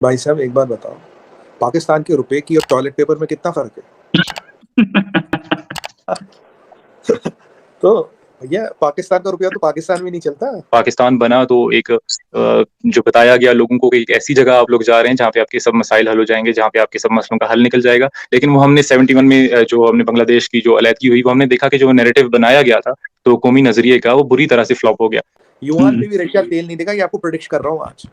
भाई साहब एक बात बताओ, पाकिस्तान के रुपए की और टॉयलेट पेपर में कितना फ़र्क है? तो भैया पाकिस्तान का रुपया तो पाकिस्तान में नहीं चलता। पाकिस्तान बना तो एक जो बताया गया लोगों को कि एक ऐसी जगह आप लोग जा रहे हैं जहाँ पे आपके सब मसाइल हल हो जाएंगे, जहाँ पे आपके सब मसलों का हल निकल जाएगा। लेकिन वो हमने 71 में जो हमने बांग्लादेश की जो अलहदगी हुई, वो हमने देखा कि जो नैरेटिव बनाया गया था तो कौमी नजरिए का, वो बुरी तरह से फ्लॉप हो गया। युआन पे भी रशिया तेल नहीं देगा, ये आपको प्रेडिक्ट कर रहा हूँ आज।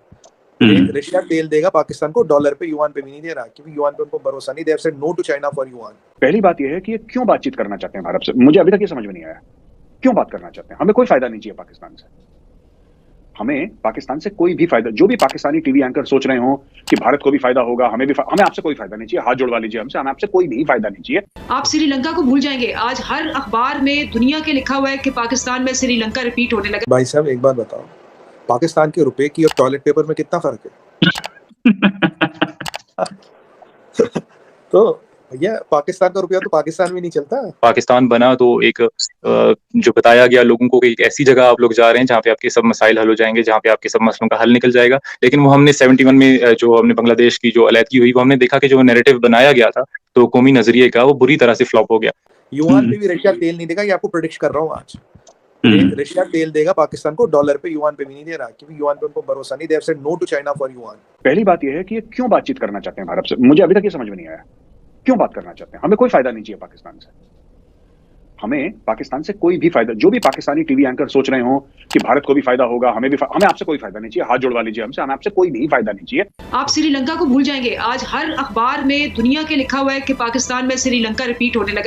रशिया तेल देगा पाकिस्तान को, डॉलर पे, युआन पे भी नहीं दे रहा, क्योंकि युआन पे उनको भरोसा नहीं। They have said no to China for yuan. पहली बात यह है कि ये क्यों बातचीत करना चाहते हैं भारत से, मुझे अभी तक ये समझ में नहीं आया। क्यों बात करना चाहते हैं? हमें कोई फायदा नहीं चाहिए पाकिस्तान से। हमें पाकिस्तान से कोई भी फायदा, जो भी पाकिस्तानी टीवी एंकर सोच रहे हो कि भारत को भी फायदा होगा, हमें आपसे कोई फायदा नहीं चाहिए। हाथ जोड़वा लीजिए हमसे, हमें आपसे कोई भी फायदा नहीं चाहिए। आप श्रीलंका को भूल जाएंगे। आज हर अखबार में दुनिया के लिखा हुआ है कि पाकिस्तान में श्रीलंका रिपीट होने लगा। भाई साहब एक बात बताओ, पाकिस्तान के रुपए की और टॉयलेट पेपर में कितना फ़र्क है? तो भैया पाकिस्तान का रुपया तो पाकिस्तान में नहीं चलता। पाकिस्तान बना तो एक जो बताया गया लोगों को कि एक ऐसी जगह आप लोग जा रहे हैं जहाँ पे आपके सब मसाइल हल हो जाएंगे, जहाँ पे आपके सब मसलों का हल निकल जाएगा। लेकिन वो हमने 71 में जो हमने बांग्लादेश की जो अलहदगी हुई, वो हमने देखा कि जो नैरेटिव बनाया गया था तो कौमी नजरिए का, वो बुरी तरह से फ्लॉप हो गया। युआन पे भी रशिया तेल नहीं देगा, ये आपको प्रेडिक्ट कर रहा हूँ आज। रशिया तेल देगा पाकिस्तान को, डॉलर पे, युआन पे भी नहीं दे रहा, क्योंकि युआन पे उनको भरोसा नहीं। They have said no to China for yuan. पहली बात यह है कि ये क्यों बातचीत करना चाहते हैं भारत से, मुझे अभी तक ये समझ में नहीं आया। क्यों बात करना चाहते हैं? हमें कोई फायदा नहीं चाहिए पाकिस्तान से। हमें पाकिस्तान से कोई भी फायदा, जो भी पाकिस्तानी टीवी एंकर सोच रहे हो कि भारत को भी फायदा होगा, हमें आपसे कोई फायदा नहीं चाहिए। हाथ जोड़वा लीजिए हमसे, हमें आपसे कोई भी फायदा नहीं चाहिए। आप श्रीलंका को भूल जाएंगे। आज हर अखबार में दुनिया के लिखा हुआ है कि पाकिस्तान में श्रीलंका रिपीट होने लगा।